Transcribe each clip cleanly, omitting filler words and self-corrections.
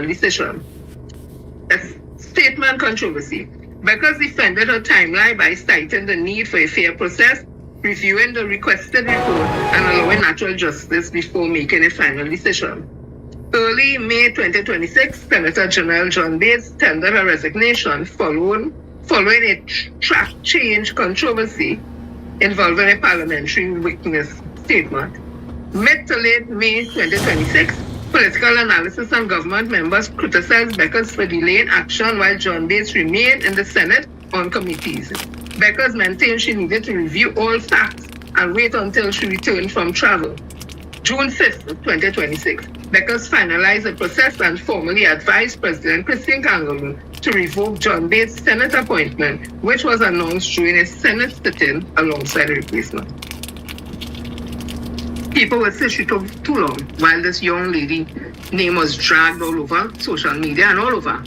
decision. A statement controversy. Beckles defended her timeline by citing the need for a fair process, reviewing the requested report, and allowing natural justice before making a final decision. Early May 2026, Senator General John Bates tendered her resignation following a track change controversy involving a parliamentary witness statement. Mid to late May 2026, political analysis and government members criticized Beckles for delaying action while John Bates remained in the Senate on committees. Beckles maintained she needed to review all facts and wait until she returned from travel. June 5th, 2026, Beckles finalized the process and formally advised President Christine Kangaloo to revoke John Bates' Senate appointment, which was announced during a Senate sitting alongside a replacement. People would say she took too long while this young lady name was dragged all over social media and all over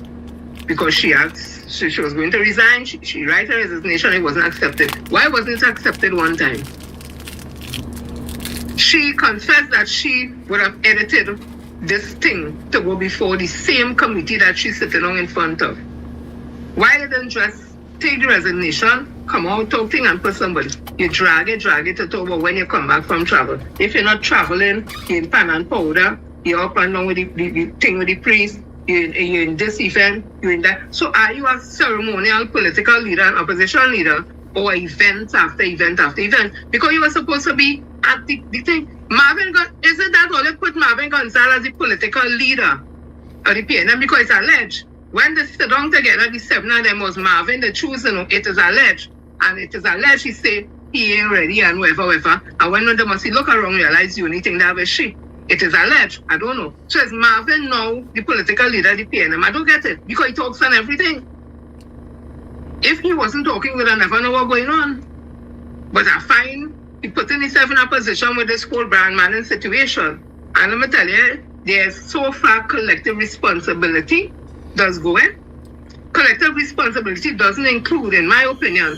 because she was going to resign. She wrote her resignation, it wasn't accepted. Why wasn't it accepted one time? She confessed that she would have edited this thing to go before the same committee that she's sitting on in front of. Why didn't just take the resignation, come out, talk thing and put somebody? You drag it over when you come back from travel. If you're not traveling, you're in pan and powder, you're up and down with the thing with the priest, you're in this event, you're in that. So are you a ceremonial political leader and opposition leader, or event after event after event? Because you were supposed to be at the thing. Isn't that all they put Marvin Gonzalez as the political leader of the PNM? Because it's alleged. When they sit down together, the seven of them was Marvin, the choosing, it is alleged. And it is alleged, he said, he ain't ready and whatever. And when they must look around, realize the only thing that was she. It is alleged. I don't know. So is Marvin now the political leader of the PNM? I don't get it. Because he talks on everything. If he wasn't talking, we'd never know what's going on. But I find he putting himself in a position with this whole brand manning situation. And let me tell you, there's so far collective responsibility does go in. Collective responsibility doesn't include, in my opinion,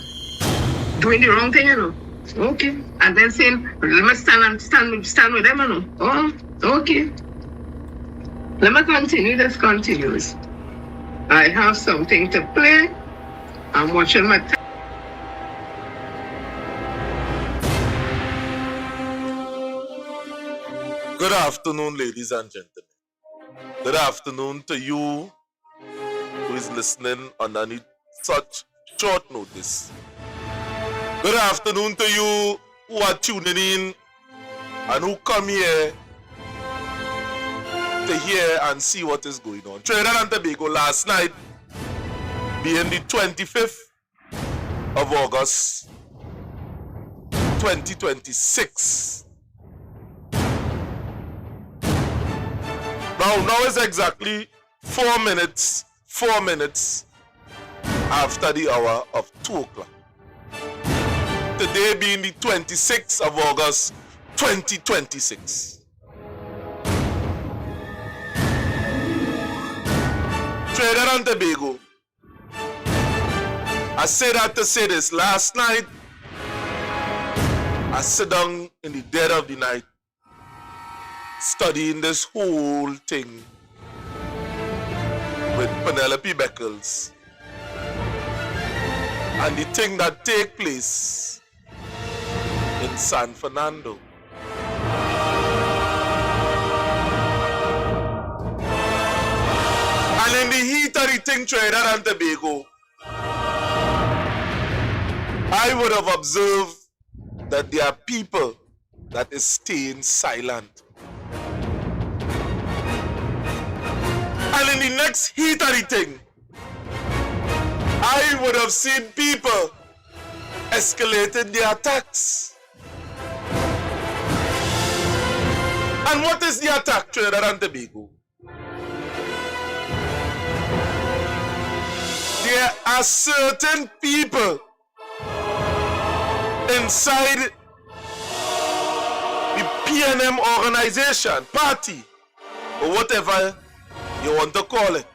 doing the wrong thing, Okay. And then saying, let me stand with them, Oh, okay. Let me continue. This continues. I have something to play. I'm watching my time. Good afternoon, ladies and gentlemen. Good afternoon to you who is listening on any such short notice. Good afternoon to you who are tuning in and who come here to hear and see what is going on. Trinidad and Tobago last night, being the 25th of August, 2026. Now it's exactly 4 minutes after the hour of 2 o'clock. Today being the 26th of August, 2026. Trinidad and Tobago. I say that to say this. Last night, I sat down in the dead of the night studying this whole thing with Pennelope Beckles and the thing that take place in San Fernando. And in the heat of the thing, Trinidad and Tobago, I would have observed that there are people that is staying silent. And in the next heat of the thing, I would have seen people escalating their attacks. And what is the attack, Trinidad and Tobago? There are certain people inside the PNM organization, party, or whatever you want to call it,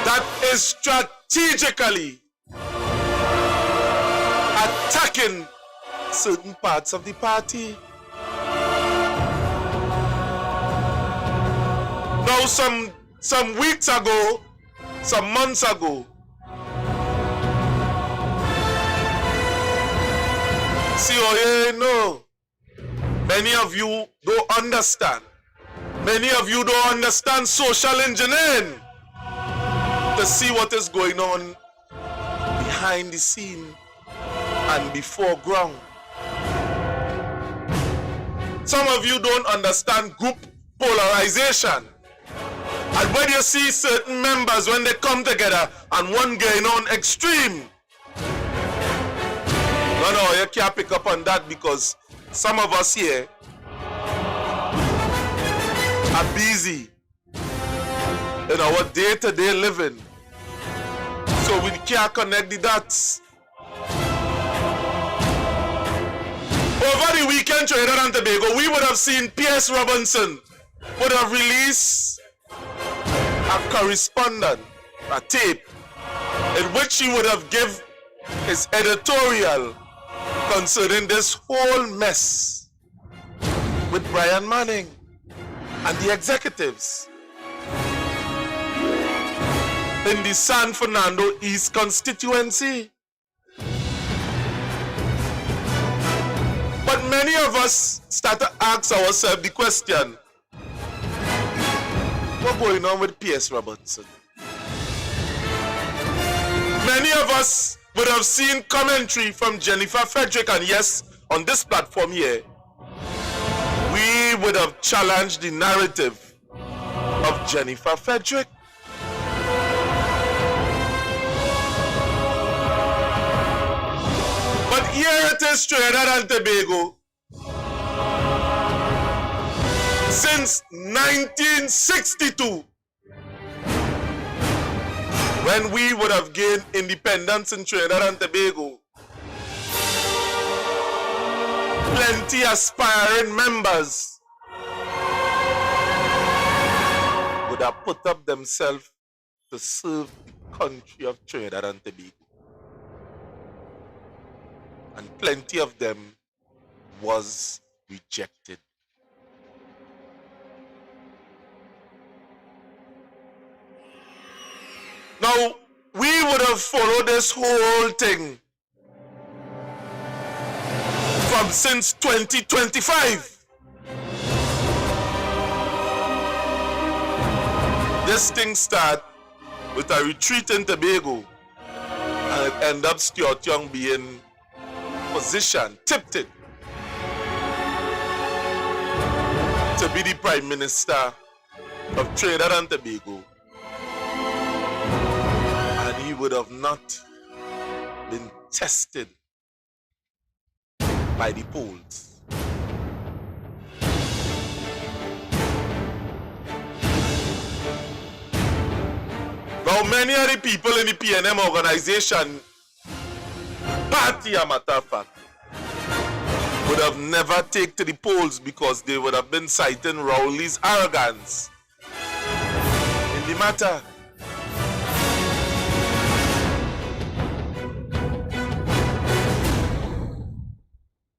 that is strategically attacking certain parts of the party. Now some weeks ago, some months ago, see, oh, you know, many of you don't understand. Many of you don't understand social engineering to see what is going on behind the scene and before ground. Some of you don't understand group polarization. And when you see certain members, when they come together and one going on extreme, no, you can't pick up on that because some of us here are busy in our day-to-day living. So we can't connect the dots. Over the weekend, Trinidad and Tobago, we would have seen P.S. Robinson would have released a correspondent, a tape, in which he would have given his editorial concerning this whole mess with Brian Manning and the executives in the San Fernando East constituency. But many of us start to ask ourselves the question, what's going on with P.S. Robertson? Many of us would have seen commentary from Jennifer Frederick, and yes, on this platform here, we would have challenged the narrative of Jennifer Frederick. But here it is, Trinidad and Tobago. Since 1962, when we would have gained independence in Trinidad and Tobago, plenty aspiring members would have put up themselves to serve the country of Trinidad and Tobago. And plenty of them was rejected. Now, we would have followed this whole thing from since 2025. This thing started with a retreat in Tobago, and it ended up Stuart Young being positioned, tipped it to be the Prime Minister of Trinidad and Tobago. And he would have not been tested by the polls. Now, many of the people in the PNM organization, party a matter of fact, would have never taken to the polls because they would have been citing Rowley's arrogance in the matter.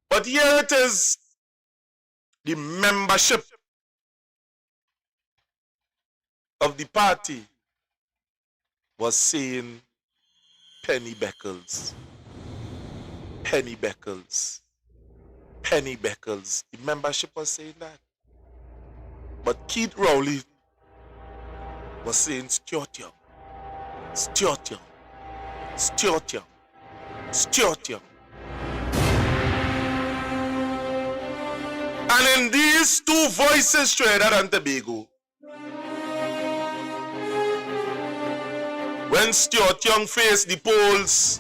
But here it is, the membership of the party was saying Penny Beckles. Penny Beckles. Penny Beckles. The membership was saying that. But Keith Rowley was saying Stuart Young. Stuart Young. Stuart Young. Stuart Young. And in these two voices, Trinidad and Tobago, when Stuart Young faced the polls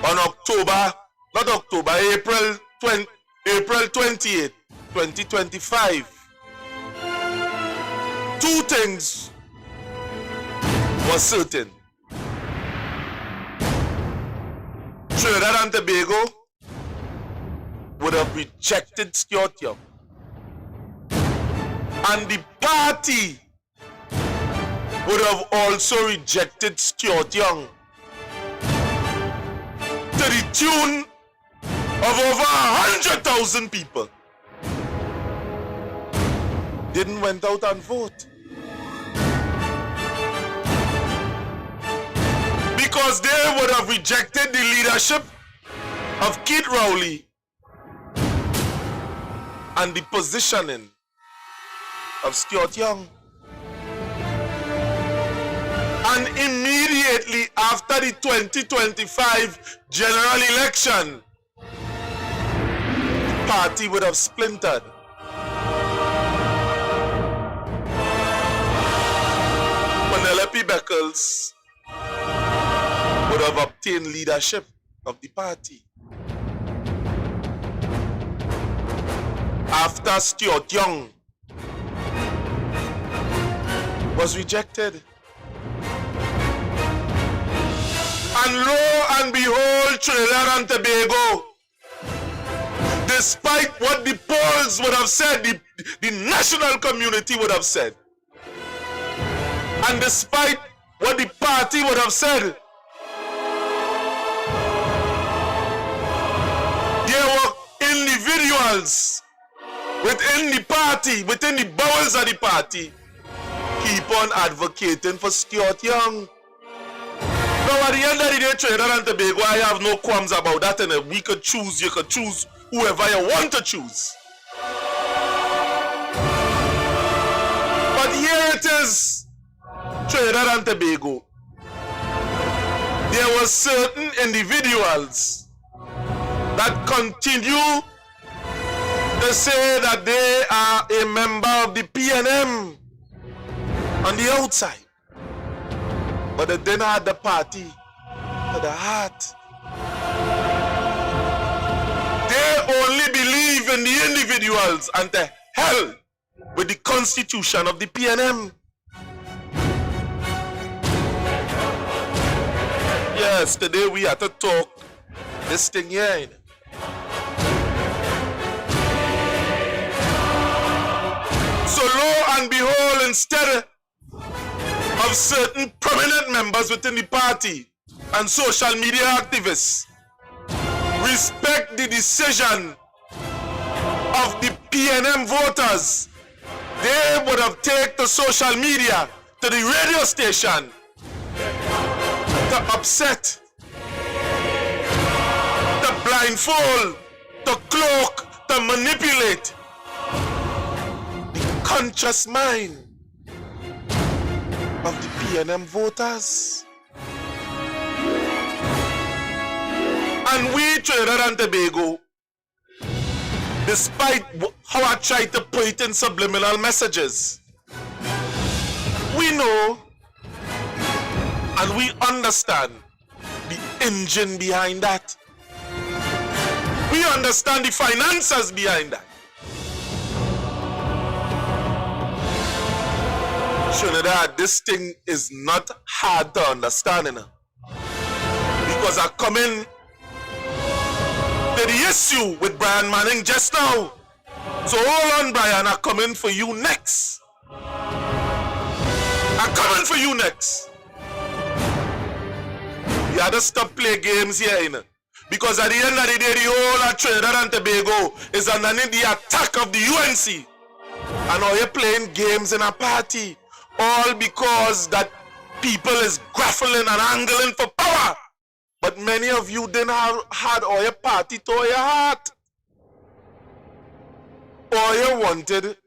on April 28, 2025, two things were certain. Trinidad and Tobago would have rejected Stuart Young, and the party would have also rejected Stuart Young to the tune of over 100,000 people didn't went out and vote. because they would have rejected the leadership of Keith Rowley and the positioning of Stuart Young. And immediately after the 2025 general election, the party would have splintered. Pennelope Beckles would have obtained leadership of the party. After Stuart Young was rejected. And lo and behold, Trinidad and Tobago, despite what the polls would have said, the national community would have said, and despite what the party would have said, there were individuals within the party, within the bowels of the party, keep on advocating for Stuart Young. Now at the end of the day, Trinidad and Tobago, I have no qualms about that, and we could choose, you could choose whoever you want to choose. But here it is, Trinidad and Tobago. There were certain individuals that continue to say that they are a member of the PNM on the outside, but they didn't have the party to the heart. They only believe in the individuals and to hell with the constitution of the PNM. Yes, today we have to talk this thing here. So lo and behold, instead of certain prominent members within the party and social media activists respect the decision of the PNM voters, they would have taken to social media, to the radio station, to upset, to blindfold, to cloak, to manipulate the conscious mind of the PNM voters. And we, Trinidad and Tobago, despite how I try to put it in subliminal messages, we know and we understand the engine behind that. We understand the finances behind that. Trinidad, this thing is not hard to understand, because I come in to the issue with Brian Manning just now. So hold on, Brian, I'm coming for you next. I'm coming for you next. You have to stop playing games here, because at the end of the day, the whole of Trinidad and Tobago is underneath the attack of the UNC. And now you're playing games in a party, all because that people is grappling and angling for power. But many of you didn't have had all your party to your heart. All you wanted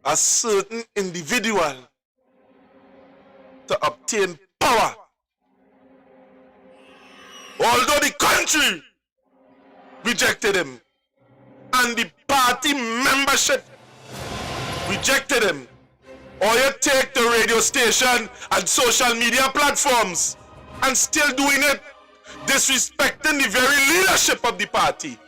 a certain individual to obtain power. Although the country rejected him and the party membership rejected him, or you take the radio station and social media platforms and still doing it, disrespecting the very leadership of the party.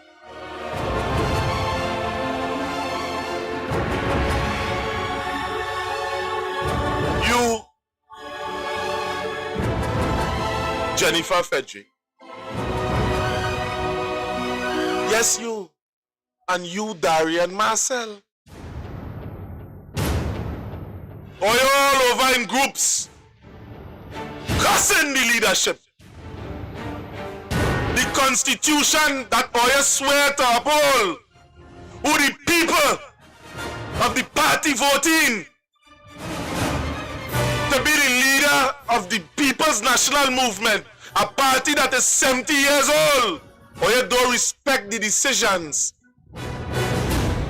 You, Jennifer Frederick. Yes, you. And you, Darian Marcel. Or you're all over in groups, cussing the leadership. The constitution that Oya swear to uphold, who the people of the party voting to be the leader of the People's National Movement, A party that is 70 years old, or you don't respect the decisions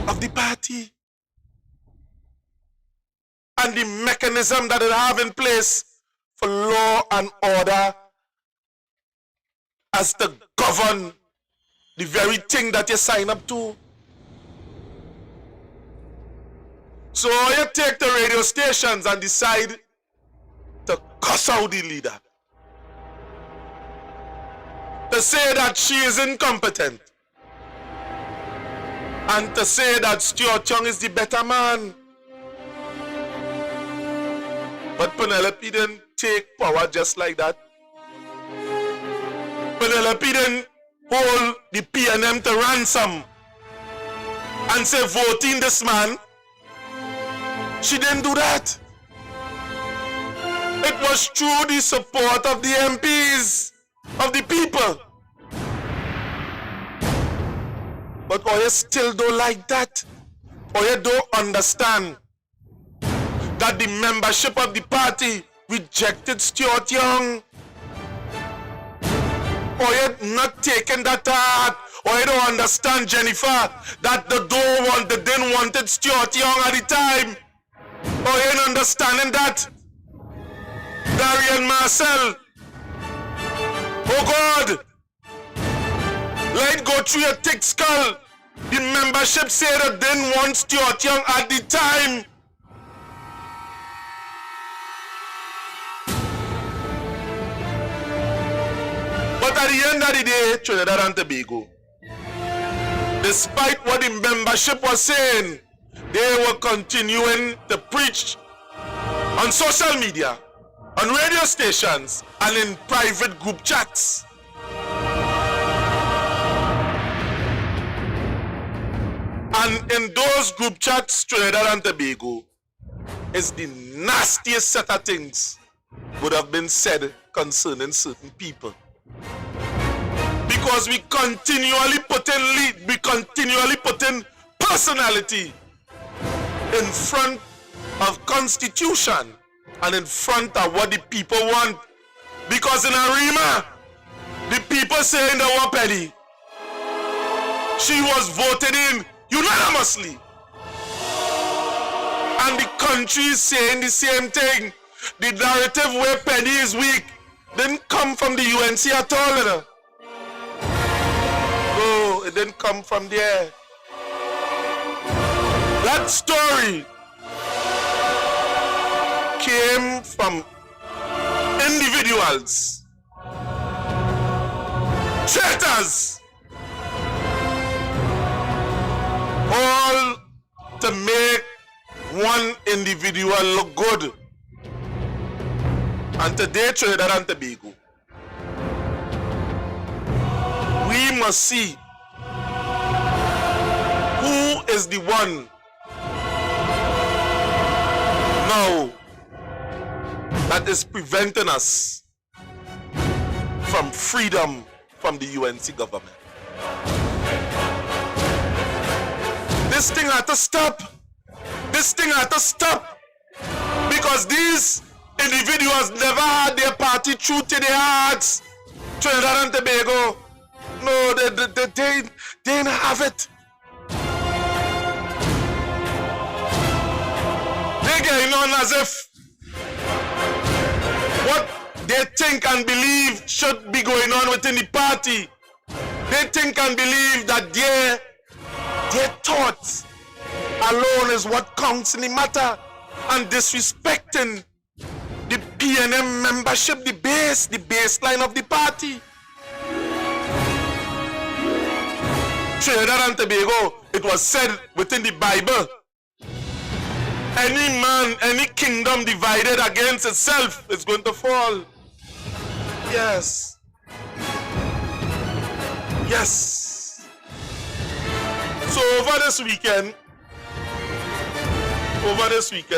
of the party and the mechanism that it have in place for law and order as to govern the very thing that you sign up to. So you take the radio stations and decide to cuss out the leader, to say that she is incompetent, and to say that Stuart Young is the better man. But Pennelope didn't take power just like that. Pennelope didn't hold the PNM to ransom and say voting this man. She didn't do that. It was through the support of the MPs, of the people. But or you still don't like that, or you don't understand that the membership of the party rejected Stuart Young, or you're not taking that to heart, or you don't understand, Jennifer, that they didn't wanted Stuart Young at the time, or you ain't understanding that, Darian Marcel. Oh God, let it go through your thick skull. The membership said that they didn't want Stuart Young at the time. But at the end of the day, Trinidad and Tobago, despite what the membership was saying, they were continuing to preach on social media, on radio stations, and in private group chats. And in those group chats, Trinidad and Tobago, is the nastiest set of things would have been said concerning certain people. Because we continually put in personality in front of constitution and in front of what the people want. Because in Arima, the people saying they want Penny, she was voted in unanimously. And the country is saying the same thing. The narrative where Penny is weak didn't come from the UNC at all, you know? No, it didn't come from there. That story came from individuals, traitors, all to make one individual look good. And today, Trinidad and Tobago, we must see who is the one now that is preventing us from freedom from the UNC government. This thing had to stop. This thing had to stop. Because these individuals never had their party true to their hearts. Trinidad and Tobago, no, they didn't have it. They're getting on as if what they think and believe should be going on within the party. They think and believe that their thoughts alone is what counts in the matter, and disrespecting the PNM membership, the baseline of the party. Trinidad and Tobago, it was said within the Bible, any man, any kingdom divided against itself is going to fall. Yes. Yes. So over this weekend,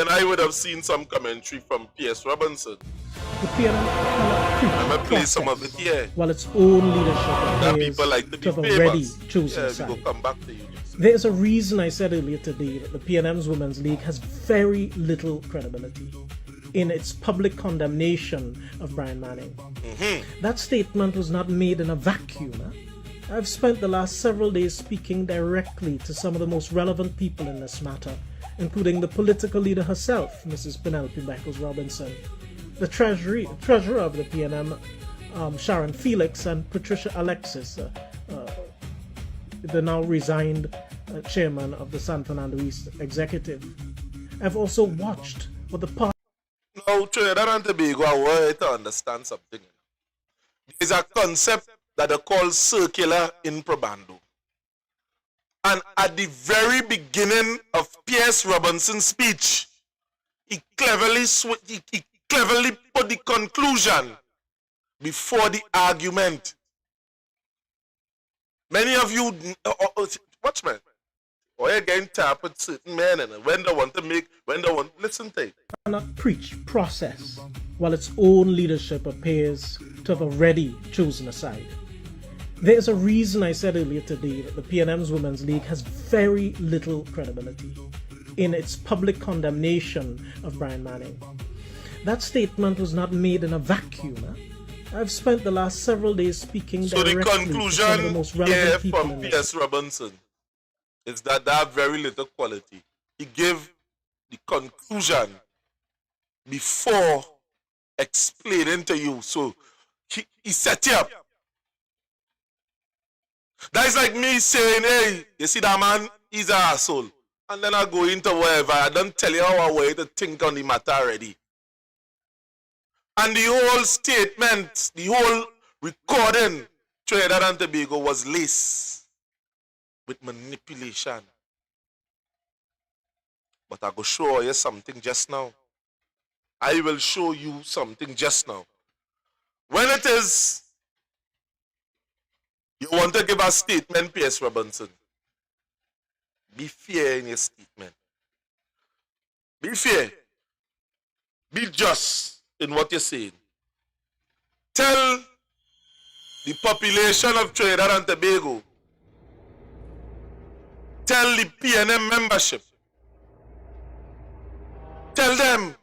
I would have seen some commentary from P.S. Robinson. The PNM I'm going to play some of it here. While its own leadership That people like to be have already famous. chosen Yeah, side. we will come back to you. There's a reason I said earlier today that the PNM's Women's League has very little credibility. in its public condemnation of Brian Manning. That statement was not made in a vacuum. I've spent the last several days speaking directly to some of the most relevant people in this matter, including the political leader herself, Mrs. Pennelope Beckles Robinson, the treasurer of the PNM, Sharon Felix, and Patricia Alexis, the now resigned chairman of the San Fernando East Executive. I've also watched what the party... Now, Trinidad and Tobago, I want you to understand something. There's a concept that they call circular improbando. And at the very beginning of P.S. Robinson's speech, he cleverly put the conclusion before the argument. Many of you, watch me. Or you getting tapped with certain men and when they want, listen to it. Cannot preach process while its own leadership appears to have already chosen a side. There is a reason I said earlier today that the PNM's Women's League has very little credibility in its public condemnation of Brian Manning. That statement was not made in a vacuum. I've spent the last several days speaking directly to some of the most relevant people from in this. P.S. Robinson is that they have very little quality. He gave the conclusion before explaining to you. So he set you up. That's like me saying, hey, you see that man, he's an asshole. And then I go into whatever. I don't tell you how I want to think on the matter already. And the whole statement, the whole recording, Trinidad and Tobago was laced with manipulation. But I go show you something just now. I will show you something just now. When it is you want to give a statement, P.S. Robinson, be fair in your statement. Be fair. Be just in what you're saying. Tell the population of Trinidad and Tobago, tell the PNM membership, tell them,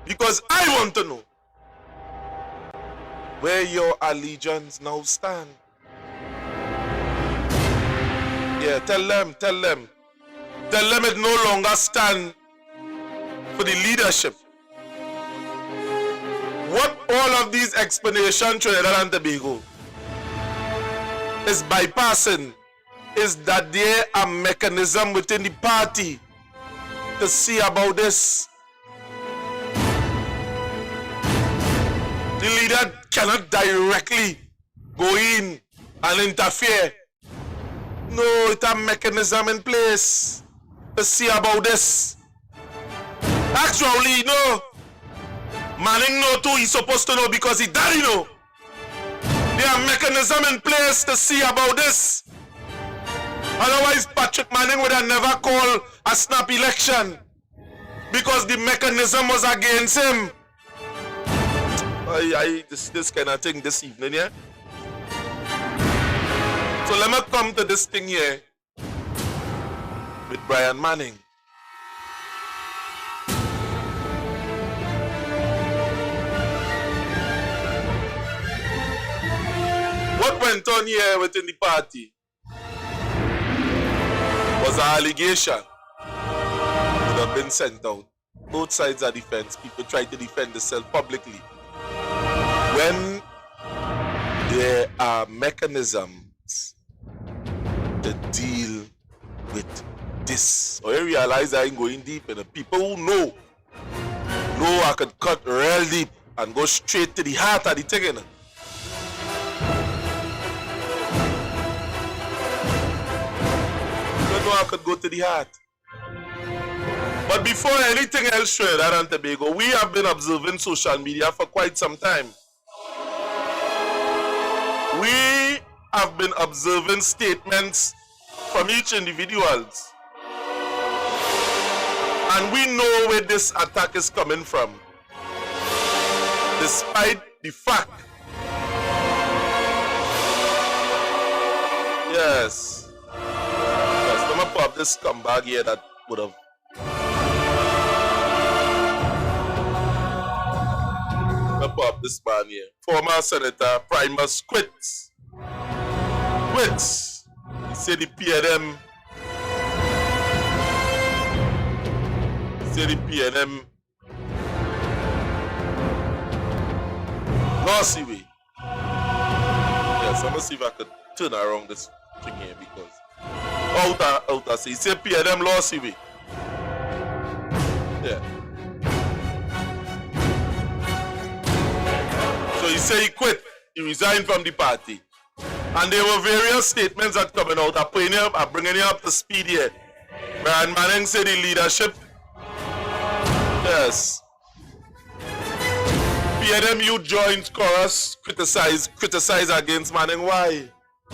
because I want to know where your allegiance now stand. Yeah, tell them it no longer stand for the leadership. What all of these explanations, Trinidad and Tobago, is bypassing is that there are mechanism within the party to see about this. The leader cannot directly go in and interfere. No, it's a mechanism in place to see about this. Actually, no. Manning know too, he's supposed to know because he daddy know. There are mechanism in place to see about this. Otherwise, Patrick Manning would have never called a snap election because the mechanism was against him. This kind of thing this evening, yeah? So let me come to this thing here with Brian Manning. What went on here within the party was an allegation that have been sent out. Both sides are defense. People try to defend themselves publicly. When there are mechanisms to deal with this, or you realize I ain't going deep, and the people who know I could cut real deep and go straight to the heart of the thing. You know I could go to the heart. But before anything else, Trinidad and Tobago, we have been observing social media for quite some time. We have been observing statements from each individual. And we know where this attack is coming from. Despite the fact. Yes. Let me pop this scumbag here that would have. gonna put up this man here. Former Senator Primus quits. Quits. He said the PNM. He said the PNM lost the way. Yes, I'm gonna see if I could turn around this thing here because outer say he said PNM lost the way. Yeah. So he said he quit. He resigned from the party. And there were various statements that coming out. I'm bringing you up to speed here. Brian Manning said the leadership. Yes. PNM youth joined chorus, criticize against Manning. Why?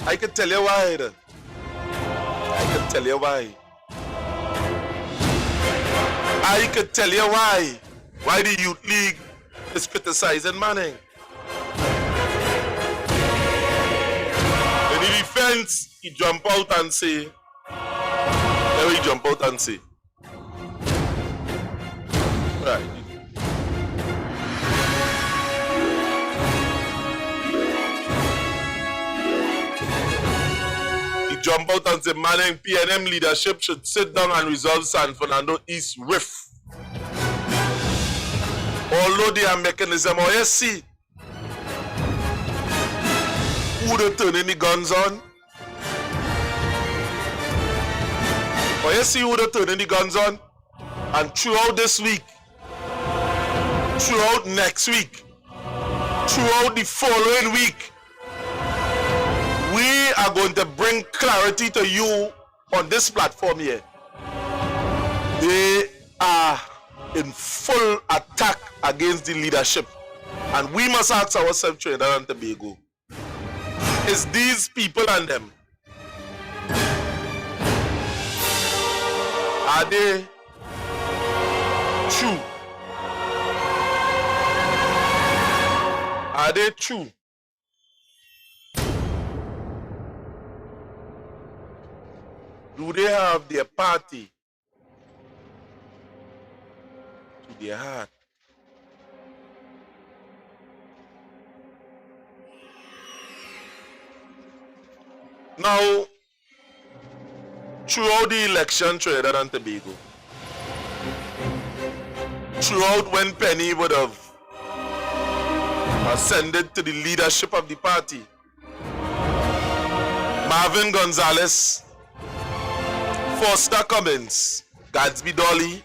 I can tell you why. I can tell you why. I can tell you why. Why the Youth League is criticizing Manning. In the defense, he jump out and say, there he jump out and say. Right. He jump out and say, Manning PNM leadership should sit down and resolve San Fernando East rift. Although there are mechanism, or you see, who they turning the guns on? Or you see who they turning the guns on? And throughout this week, throughout next week, throughout the following week, we are going to bring clarity to you on this platform here. They are in full attack against the leadership. And we must ask ourselves, Trinidad and Tobago, is these people and them, are they true? Are they true? Do they have their party to their heart? Now, throughout the election, Trinidad and Tobago, throughout when Penny would have ascended to the leadership of the party, Marvin Gonzalez, Foster Cummins, Gadsby Dolly,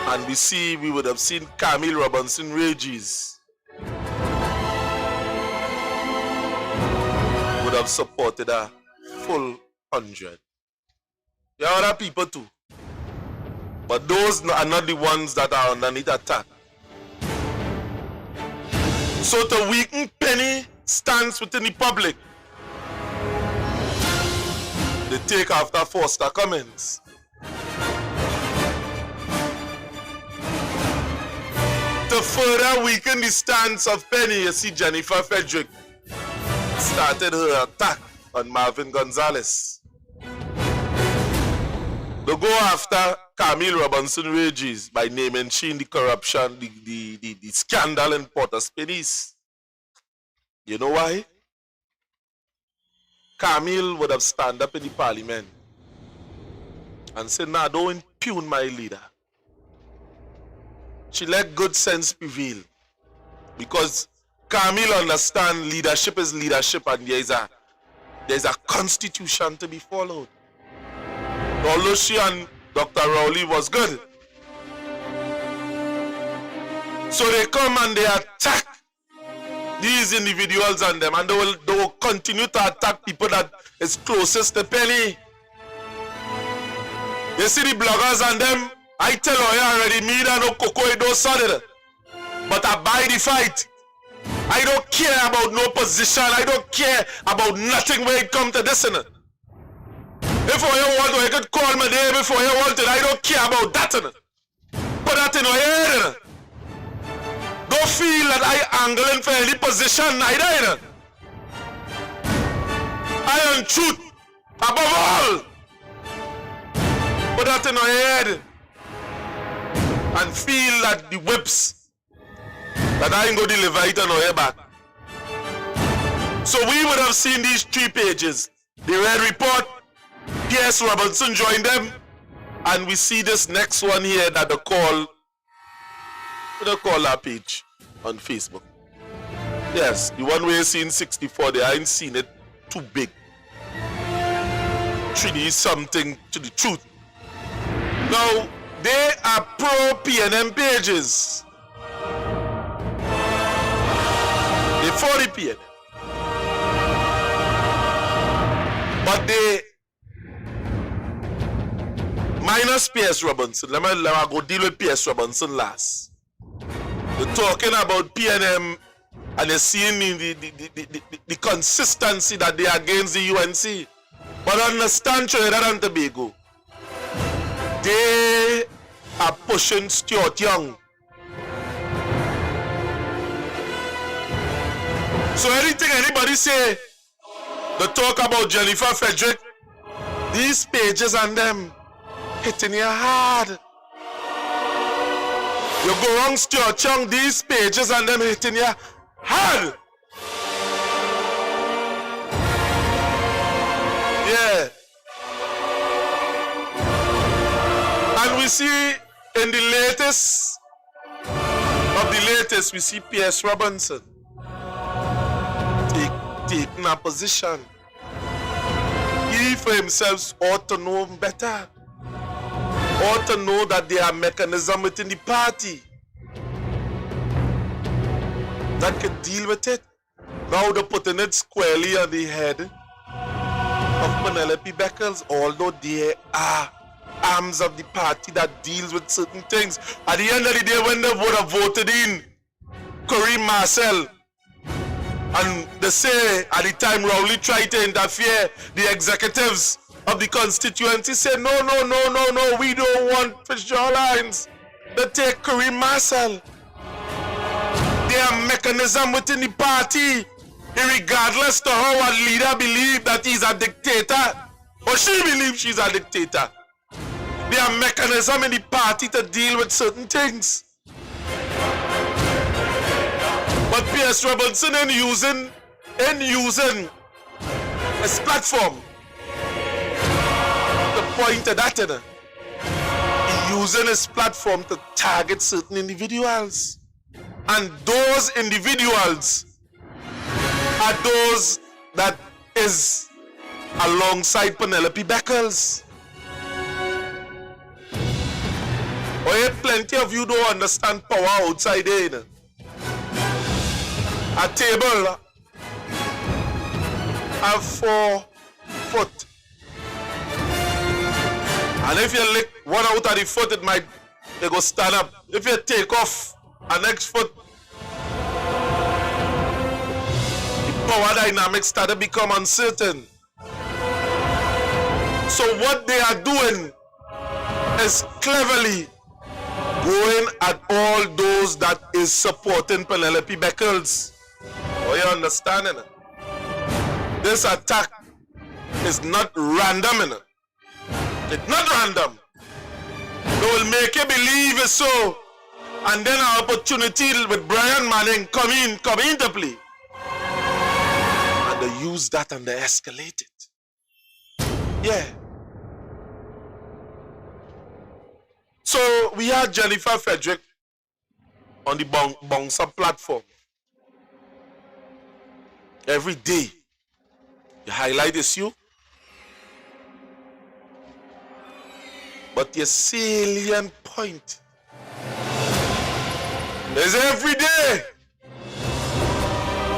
and we would have seen Camille Robinson Regis would have supported a full 100. There are other people too, but those are not the ones that are underneath attack. So to weaken Penny stance within the public, they take after Foster Cummins. To further weaken the stance of Penny, you see Jennifer Frederick started her attack on Marvin Gonzalez. They go after Camille Robinson Regis by naming she in the corruption, the scandal in Port-au-Prince. You know why? Camille would have stand up in the parliament and said, nah, don't impugn my leader. She let good sense prevail. Because Camille understands leadership is leadership and there's a constitution to be followed. Although she and Dr. Rowley was good. So they come and they attack these individuals and them, and they will continue to attack people that is closest to Penny. You see the bloggers and them, I tell you already, me that no cocoa don't solid. But I buy the fight. I don't care about no position, I don't care about nothing when it comes to this. If you want to, you could call me there before you want it. I don't care about that. Put that in your head. Don't feel that I angling for any position neither. I am truth above all. Put that in your head. And feel that the whips that I ain't gonna deliver it on our back. So we would have seen these 3 pages. The Red Report, P.S. Robinson joined them, and we see this next one here that they call our page on Facebook. Yes, the one where you see in 64 there, I ain't seen it too big. 3D something to the truth. Now, they are pro PNM pages. They for the PNM. But they minus P.S. Robinson. Let me go deal with P.S. Robinson last. They're talking about PNM and they're seeing the consistency that they are against the UNC. But understand Trinidad and Tobago, they are pushing Stuart Young. So anything anybody say, they talk about Jennifer Frederick, these pages and them hitting you hard. You go wrong Stuart Young, these pages and them hitting you hard. Yeah. And we see in the latest of the latest, we see P.S. Robinson taking a position. He for himself ought to know better. Ought to know that there are mechanisms within the party that can deal with it. Now they're putting it squarely on the head of Pennelope Beckles, although there are arms of the party that deals with certain things. At the end of the day, when they would have voted in Kareem Marcel, and they say at the time Rowley tried to interfere, the executives of the constituency said, no, we don't want Fitzgerald Hines. They take Kareem Marcel. There are mechanisms within the party, regardless to how a leader believes that he's a dictator, or she believes she's a dictator. There are mechanisms in the party to deal with certain things. But P.S. Robinson ain't using his platform to point to that. He's using his platform to target certain individuals. And those individuals are those that is alongside Pennelope Beckles. Oh, plenty of you don't understand power outside there. A table have 4 foot. And if you lick one out of the foot, they go stand up. If you take off a next foot, the power dynamics start to become uncertain. So what they are doing is cleverly going at all those that is supporting Pennelope Beckles. Oh, you understanding it? This attack is not random. It's not random. They will make you believe it's so. And then an opportunity with Brian Manning come into play. And they use that and they escalate it. Yeah. So we had Jennifer Frederick on the Bouncer platform. Every day, you highlight issue, but your salient point is every day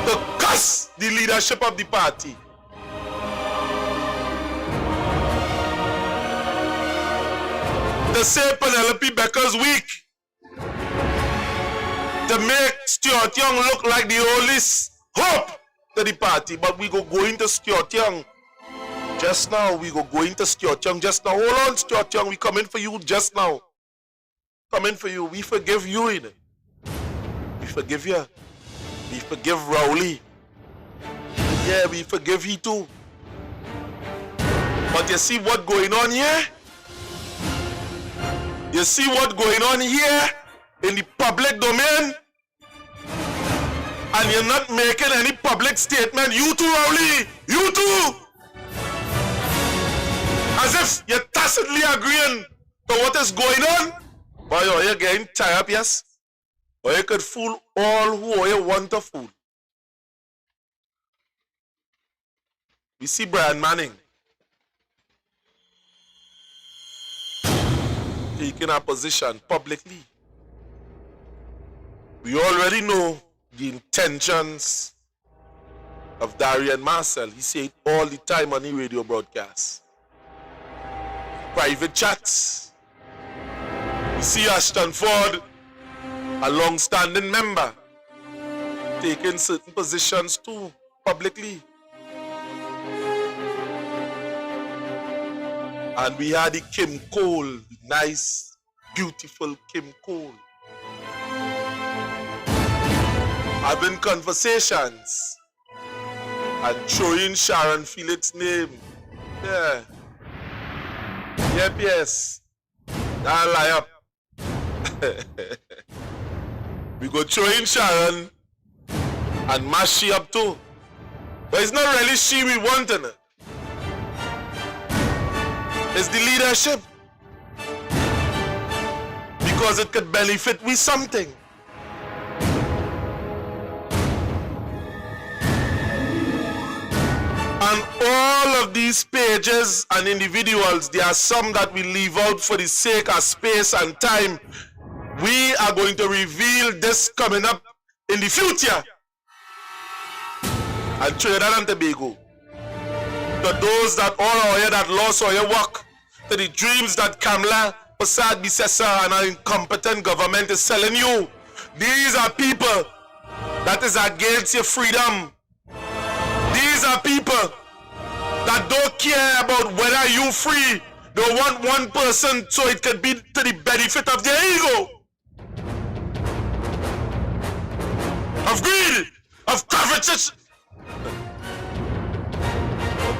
to curse the leadership of the party. To say Pennelope Beckles weak, to make Stuart Young look like the only hope to the party. But we go into Stuart Young just now. Just now. Hold on, Stuart Young. We coming for you just now. Coming for you. We forgive you in it. We forgive you. We forgive Rowley. Yeah, we forgive he too. But you see what going on here? You see what going on here in the public domain? and you're not making any public statement. You too, Rowley, you too. As if you're tacitly agreeing to what is going on. But you're getting tied up, yes? Or you could fool all who you want to fool. We see Brian Manning taking a position publicly. We already know the intentions of Darian Marcel. He said it all the time on the radio broadcast. Private chats. We see Ashton Ford, a long-standing member, taking certain positions too publicly. And we had the Kim Cole, the nice, beautiful Kim Cole, having conversations and throwing Sharon Felix's name. Yeah. Yep, yes. Don't lie up. We go throw in Sharon and mash she up too. But it's not really she we want in it. It's the leadership. Because it could benefit we something. And all of these pages and individuals, there are some that we leave out for the sake of space and time. We are going to reveal this coming up in the future. And Trinidad and Tobago, to those that all are here that lost all your work, to the dreams that Kamala Prasad Bisesa and our incompetent government is selling you. These are people that is against your freedom. These are people that don't care about whether you free. They want one person so it could be to the benefit of their ego. Of greed, of covetousness.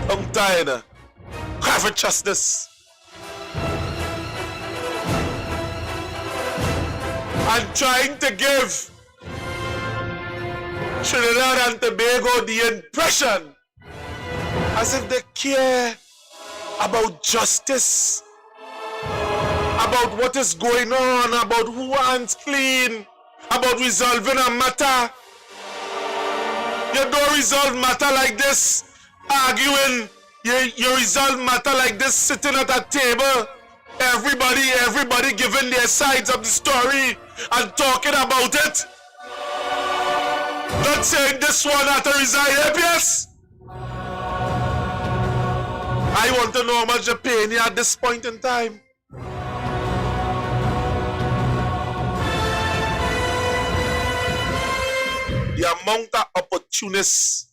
I'm tired of covetousness. And trying to give Trinidad and Tobago the impression as if they care about justice, about what is going on, about who hands clean, about resolving a matter. You don't resolve matter like this arguing. You resolve matter like this sitting at a table. Everybody giving their sides of the story and talking about it. Not saying this one had to resign, yes? I want to know how much you're paying you at this point in time. The amount of opportunists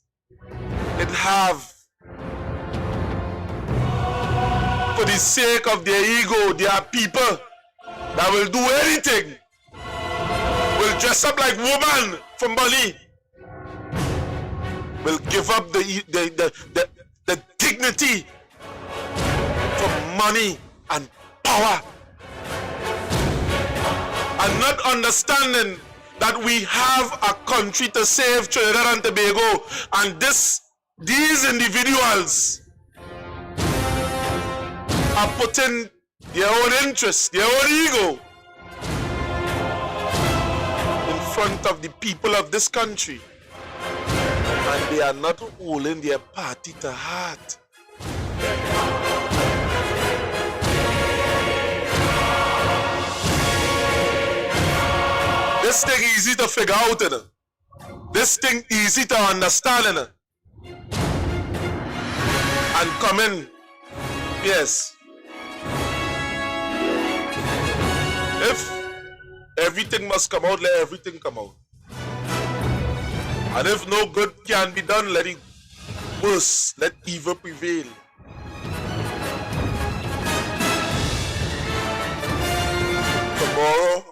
it have for the sake of their ego. There are people that will do anything, will dress up like woman from Bali, will give up the dignity for money and power, and not understanding that we have a country to save, Trinidad and Tobago, and these individuals are putting their own interests, their own ego in front of the people of this country, and they are not holding their party to heart. This thing easy to figure out, you know? This thing easy to understand, you know? And come in, yes. If everything must come out, let everything come out. And if no good can be done, let it worse, let evil prevail. Tomorrow,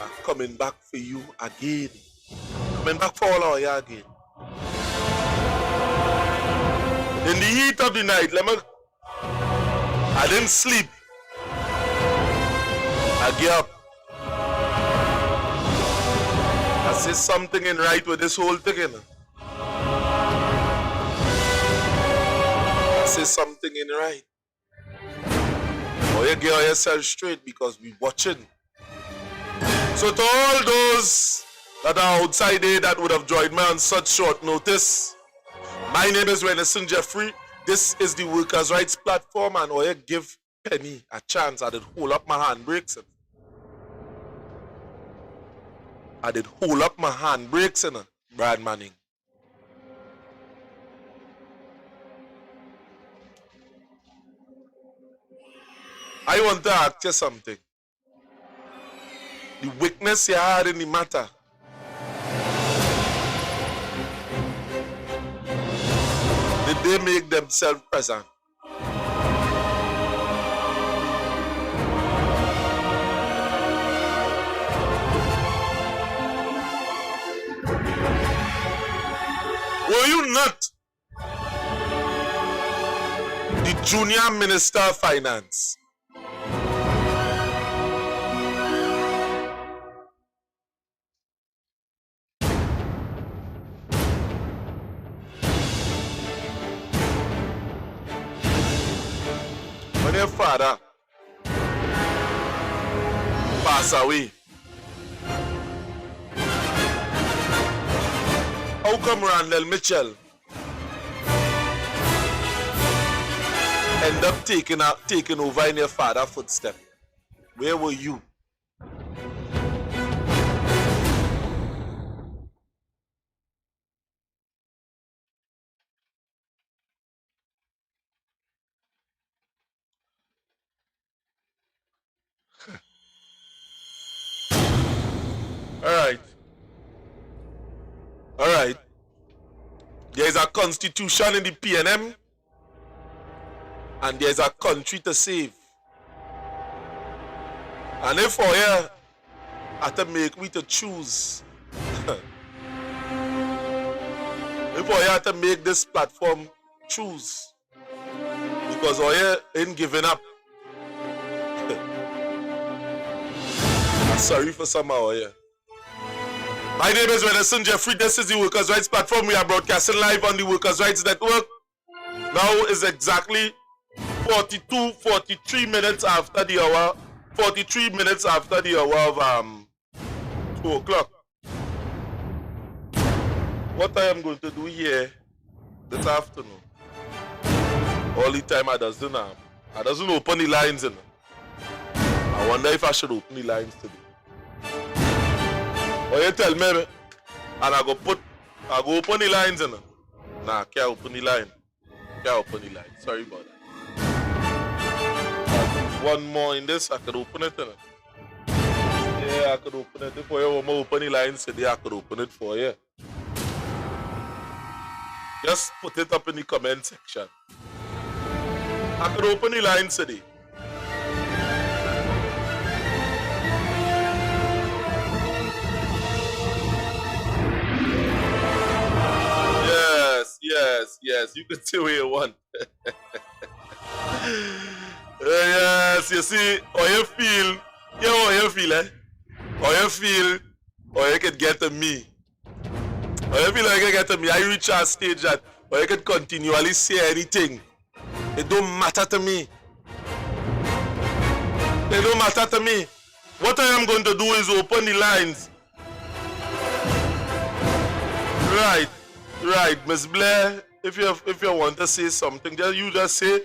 I'm coming back for you again. Coming back for all of you again. In the heat of the night, I didn't sleep. I get up. I I say something in right with this whole thing, you know. I say something in right. Or you get yourself straight because we watching. So to all those that are outside there that would have joined me on such short notice, my name is Renison Jeffrey. This is the Workers' Rights Platform, and I give Penny a chance. I did hold up my handbrakes. Brad Manning. I want to ask you something. The weakness you had in the matter. Did they make themselves present? Were you not the junior minister of finance? When your father passed away, how come Randall Mitchell end up taking over in your father's footsteps? Where were you? All right. There is a constitution in the PNM, and there is a country to save. And if I had to make me to choose, if I had to make this platform choose, because I ain't giving up. I'm sorry for some of you. My name is Renison Jeffrey. This is the Workers' Rights Platform. We are broadcasting live on the Workers' Rights Network. Now is exactly 43 minutes after the hour. 43 minutes after the hour of 2 o'clock. What I am going to do here this afternoon, all the time I doesn't open the lines. I wonder if I should open the lines today. Or you tell me, and I go open the lines. Nah, I can't open the line. Sorry about that. One more in this, I could open it. Yeah, I could open it. If you want to open the lines today, I could open it for you. Just put it up in the comment section. I could open the lines today. Yes, you can see what you want. Yes, you see, how you feel, how you feel, How you feel, how you can get to me. How you feel how you can get to me. I reach a stage that how you can continually say anything. It don't matter to me. It don't matter to me. What I am going to do is open the lines. Right, Miss Blair. If you want to say something, you just say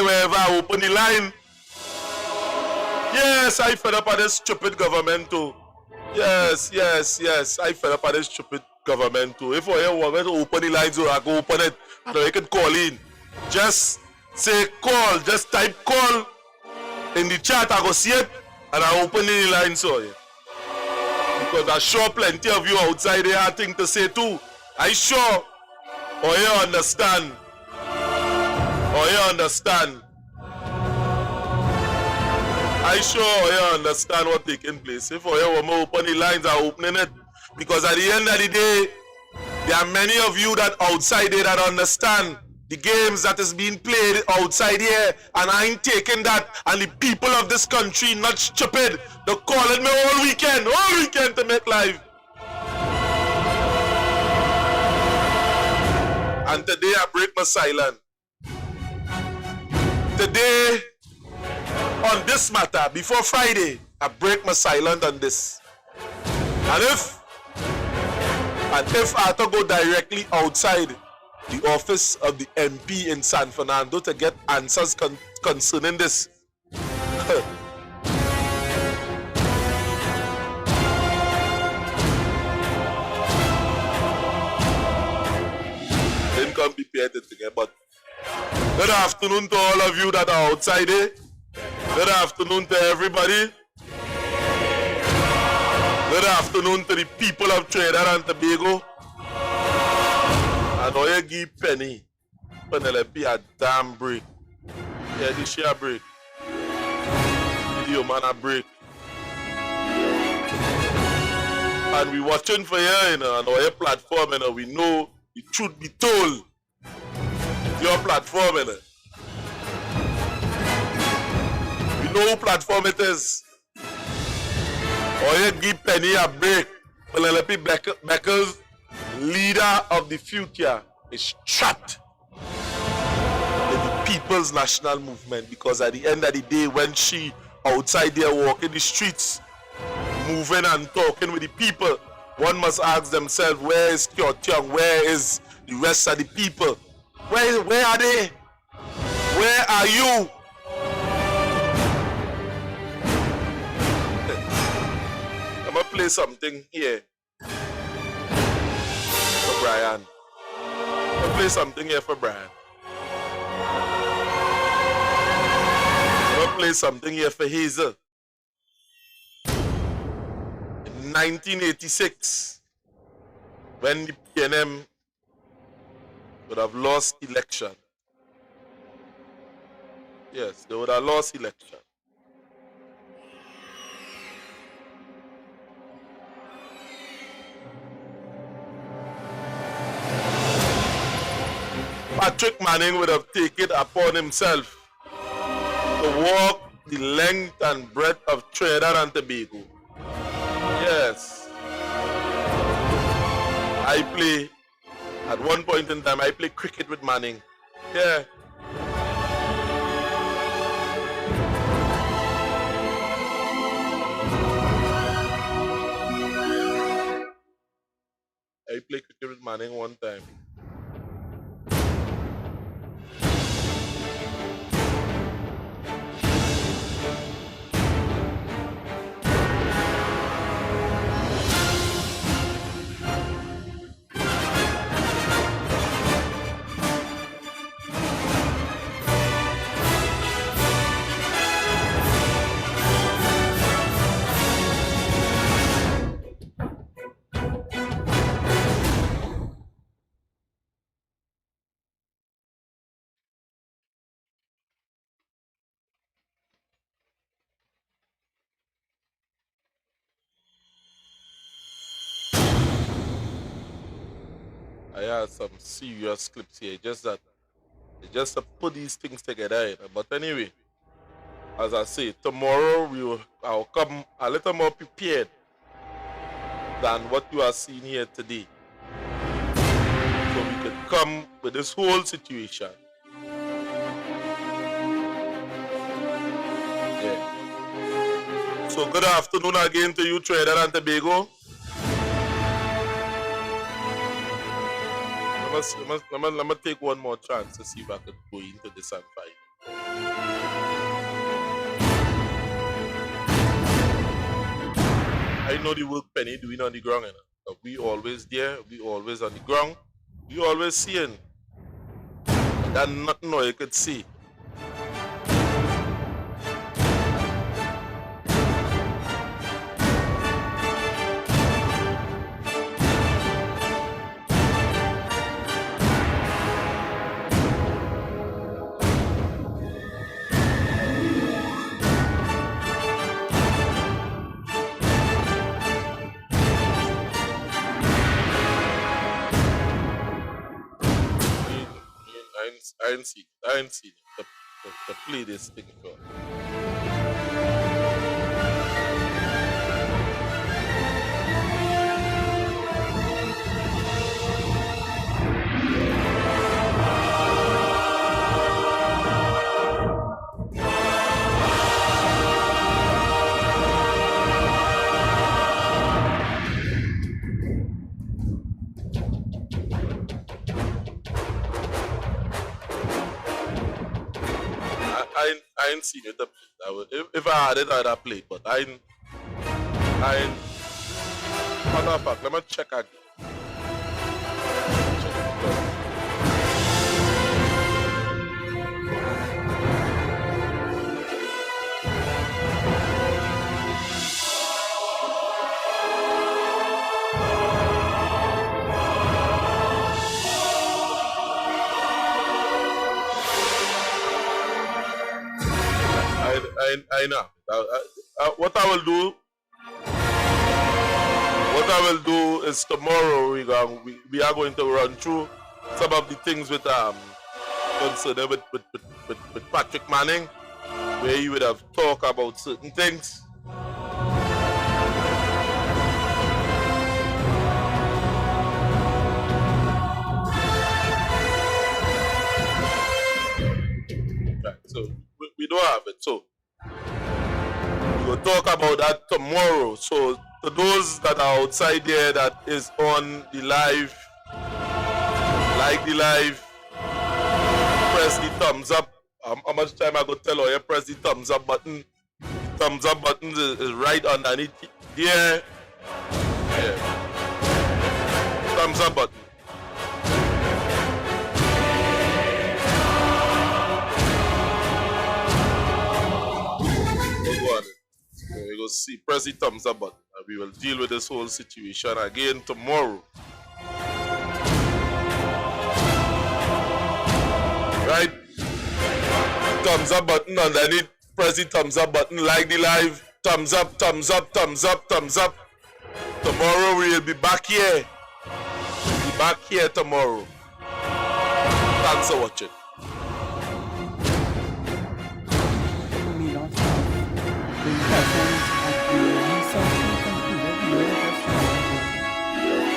wherever I open the line. Yes, I fed up at this stupid government too. Yes, I fed up at this stupid government too. If I want to open the lines, I go open it, and I can call in. Just say call, just type call in the chat. I go see it, and I open the lines for you. Because I'm sure plenty of you outside there have things to say too. I sure. Or you understand. I sure you understand what's taking place. If you want to open the lines, I'm opening it. Because at the end of the day, there are many of you that outside there that understand the games that is being played outside here, and I ain't taking that. And the people of this country not stupid. They're calling me all weekend to make live. And today I break my silence. Today, on this matter, before Friday, I break my silence on this. And if I have to go directly outside the office of the MP in San Fernando to get answers concerning this, didn't come prepared to think about. Good afternoon to all of you that are outside here. Good afternoon to everybody. Good afternoon to the people of Trinidad and Tobago. I know you give Pennelope a damn break. Yeah, this year break. Video man a break. And we watching for you, on our platform, we know the truth be told. Your platform, We know who platform it is. Or you give Penny a break. Pennelope Beckles, leader of the future, is trapped in the People's National Movement, because at the end of the day, when she outside there walking the streets, moving and talking with the people, one must ask themselves, where is Kyo Tiong? Where is the rest of the people? Where are they? Where are you? I'm gonna play something here for Brian. I'm gonna play something here for Brian. I'm gonna play something here for Hazel. In 1986, when the PNM would have lost election. Yes, they would have lost election. Patrick Manning would have taken upon himself to walk the length and breadth of Trinidad and Tobago. Yes. At one point in time, I played cricket with Manning. Yeah. I played cricket with Manning one time. I have some serious clips here, just to put these things together. But anyway, as I say, tomorrow I'll come a little more prepared than what you are seeing here today. So we could come with this whole situation. Yeah. So good afternoon again to you, Trinidad and Tobago. Let me take one more chance to see if I could go into this and fight. I know the work Penny doing on the ground. We always there, we always on the ground, we always seeing. There's nothing you could see. I didn't see to play this thing for. I ain't seen it. If I had it, I'd have played, but I ain't. Matter of fact, let me check again. I know. What I will do is tomorrow we are going to run through some of the things with concerning with Patrick Manning, where he would have talked about certain things. Right, so we don't have it. So we'll talk about that tomorrow. So to those that are outside there that is on the live, like the live, press the thumbs up. How much time I go tell you? Press the thumbs up button. The thumbs up button is right underneath here. Yeah. Thumbs up button. We go see, press the thumbs up button, and we will deal with this whole situation again tomorrow. Right? Thumbs up button underneath, press the thumbs up button, like the live, thumbs up, thumbs up, thumbs up, thumbs up. Tomorrow we will be back here. We'll be back here tomorrow. Thanks for watching.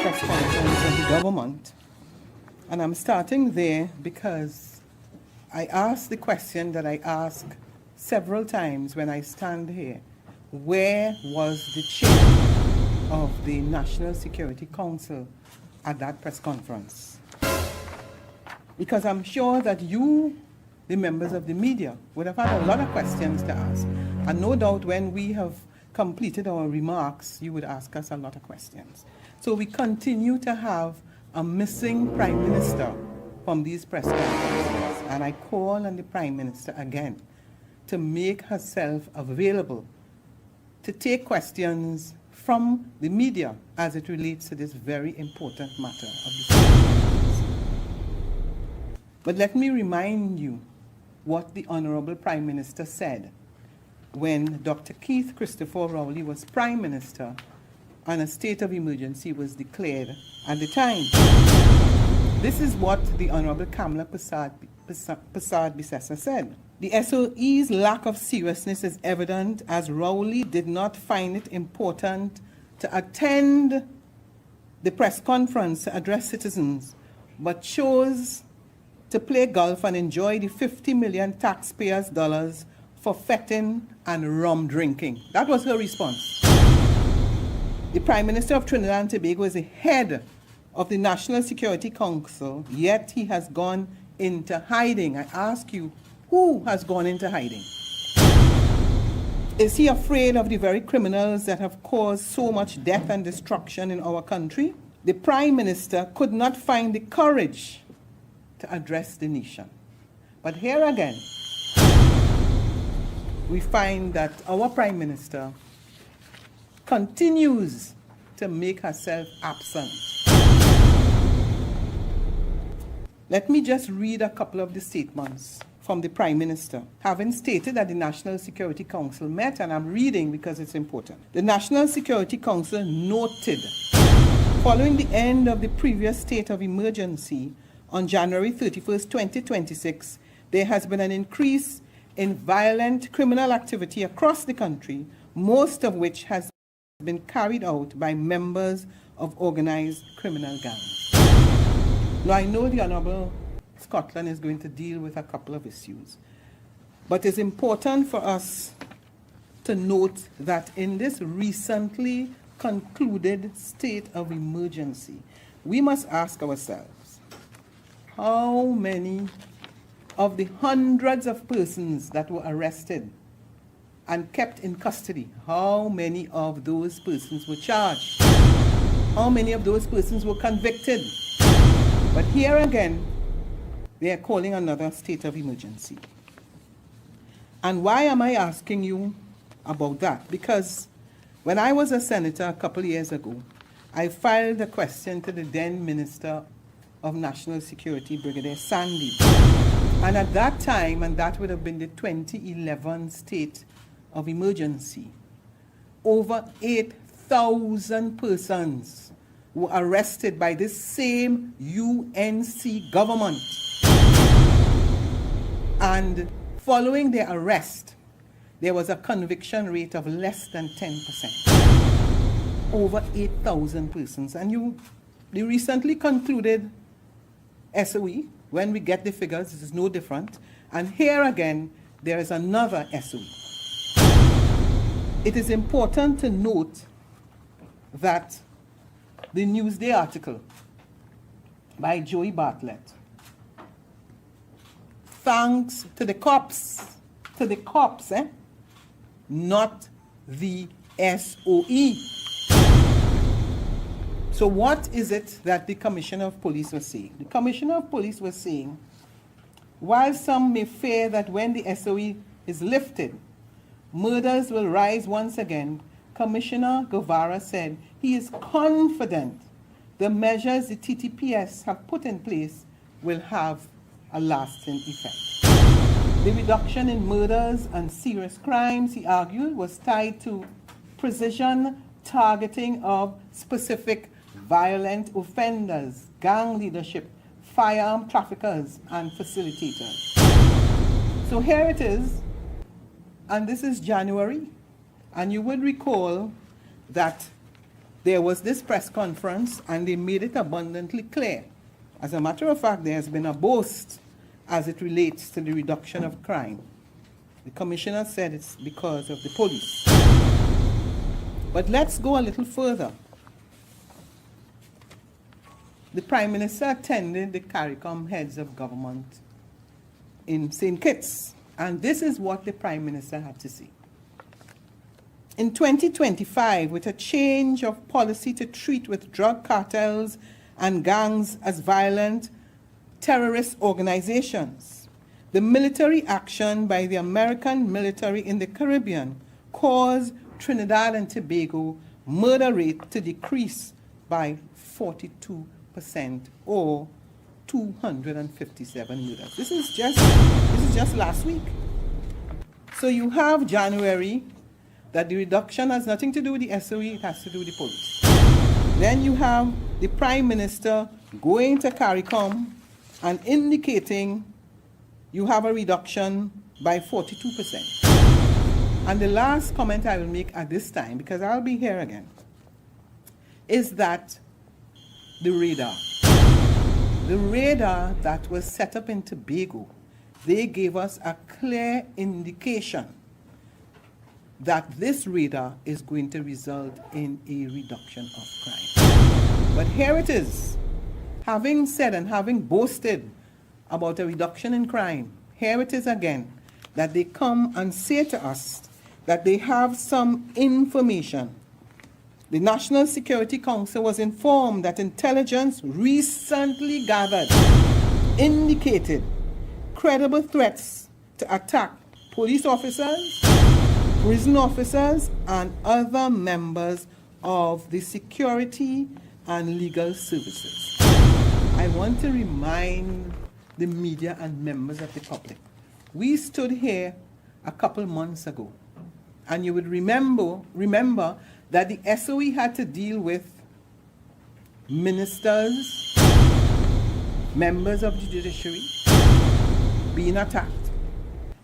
Press conference of the government, and I'm starting there because I asked the question that I ask several times when I stand here: where was the chair of the National Security Council at that press conference? Because I'm sure that you, the members of the media, would have had a lot of questions to ask, and no doubt when we have completed our remarks, you would ask us a lot of questions. So we continue to have a missing Prime Minister from these press conferences. And I call on the Prime Minister again to make herself available to take questions from the media as it relates to this very important matter of the citizens. But let me remind you what the Honorable Prime Minister said when Dr. Keith Christopher Rowley was Prime Minister and a state of emergency was declared at the time. This is what the Honorable Kamala Persad-Bissessar said. The SOE's lack of seriousness is evident as Rowley did not find it important to attend the press conference to address citizens, but chose to play golf and enjoy the 50 million taxpayers' dollars for fetting and rum drinking. That was her response. The Prime Minister of Trinidad and Tobago is the head of the National Security Council, yet he has gone into hiding. I ask you, who has gone into hiding? Is he afraid of the very criminals that have caused so much death and destruction in our country? The Prime Minister could not find the courage to address the nation. But here again, we find that our Prime Minister continues to make herself absent. Let me just read a couple of the statements from the Prime Minister, having stated that the National Security Council met, and I'm reading because it's important. The National Security Council noted, following the end of the previous state of emergency on January 31st, 2026, there has been an increase in violent criminal activity across the country, most of which has been carried out by members of organized criminal gangs. Now, I know the Honourable Scotland is going to deal with a couple of issues, but it's important for us to note that in this recently concluded state of emergency, we must ask ourselves, how many of the hundreds of persons that were arrested and kept in custody, how many of those persons were charged? How many of those persons were convicted? But here again, they are calling another state of emergency. And why am I asking you about that? Because when I was a senator a couple years ago, I filed a question to the then Minister of National Security, Brigadier Sandy. And at that time, and that would have been the 2011 state of emergency, over 8,000 persons were arrested by this same UNC government. And following their arrest, there was a conviction rate of less than 10%. Over 8,000 persons. And they recently concluded SOE. When we get the figures, this is no different. And here again, there is another SOE. It is important to note that the Newsday article by Joey Bartlett, thanks to the cops, not the SOE. So what is it that the Commissioner of Police was saying? The Commissioner of Police was saying, while some may fear that when the SOE is lifted, murders will rise once again, Commissioner Guevara said he is confident the measures the TTPS have put in place will have a lasting effect. The reduction in murders and serious crimes, he argued, was tied to precision targeting of specific violent offenders, gang leadership, firearm traffickers, and facilitators. So here it is, and this is January, and you would recall that there was this press conference and they made it abundantly clear. As a matter of fact, there has been a boast as it relates to the reduction of crime. The commissioner said it's because of the police. But let's go a little further. The Prime Minister attended the CARICOM heads of government in St. Kitts, and this is what the Prime Minister had to say. In 2025, with a change of policy to treat with drug cartels and gangs as violent terrorist organizations, the military action by the American military in the Caribbean caused Trinidad and Tobago murder rate to decrease by 42%, or 257 murders. This is just last week. So you have January, that the reduction has nothing to do with the SOE, it has to do with the police. Then you have the Prime Minister going to CARICOM and indicating you have a reduction by 42%. And the last comment I will make at this time, because I'll be here again, is that the radar that was set up in Tobago, they gave us a clear indication that this radar is going to result in a reduction of crime. But here it is, having said and having boasted about a reduction in crime, here it is again, that they come and say to us that they have some information. The National Security Council was informed that intelligence recently gathered indicated credible threats to attack police officers, prison officers, and other members of the security and legal services. I want to remind the media and members of the public, we stood here a couple months ago, and you would remember that the SOE had to deal with ministers, members of the judiciary being attacked,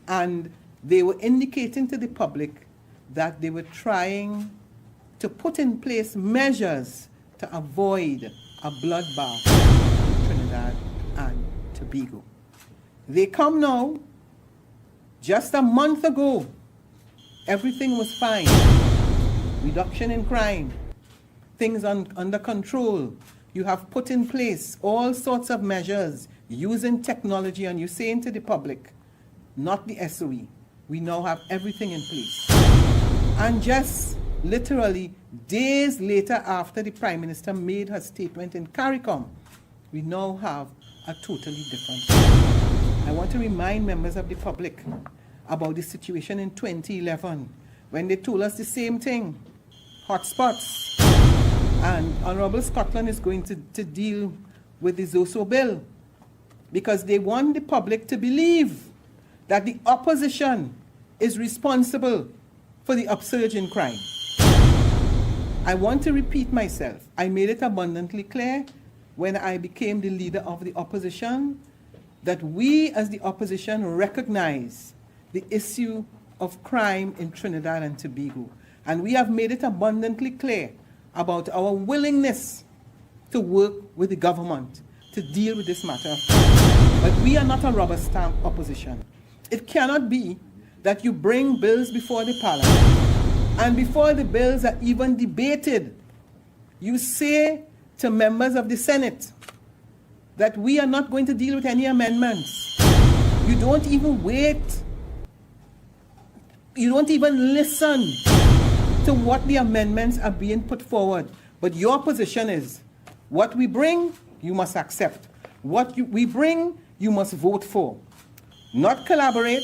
and they were indicating to the public that they were trying to put in place measures to avoid a bloodbath in Trinidad and Tobago. They come now, just a month ago, everything was fine. Reduction in crime, things under control. You have put in place all sorts of measures using technology, and you're saying to the public, not the SOE, we now have everything in place. And just literally days later after the Prime Minister made her statement in CARICOM, we now have a totally different thing. I want to remind members of the public about the situation in 2011 when they told us the same thing, hotspots. And Honourable Scotland is going to deal with the Zoso bill because they want the public to believe that the opposition is responsible for the upsurge in crime. I want to repeat myself. I made it abundantly clear when I became the leader of the opposition that we as the opposition recognize the issue of crime in Trinidad and Tobago. And we have made it abundantly clear about our willingness to work with the government to deal with this matter. But we are not a rubber stamp opposition. It cannot be that you bring bills before the parliament, and before the bills are even debated, you say to members of the Senate that we are not going to deal with any amendments. You don't even wait. You don't even listen to what the amendments are being put forward. But your position is, what we bring, you must accept. What we bring, you must vote for. Not collaborate,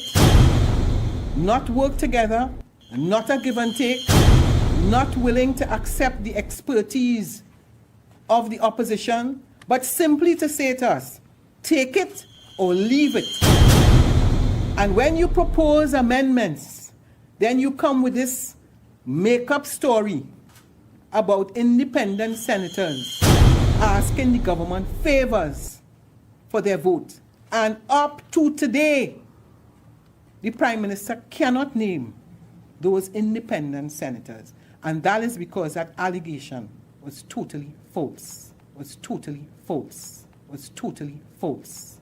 not work together, not a give and take, not willing to accept the expertise of the opposition, but simply to say to us, take it or leave it. And when you propose amendments, then you come with this make-up story about independent senators asking the government favors for their vote. And up to today, the Prime Minister cannot name those independent senators. And that is because that allegation was totally false, was totally false, was totally false.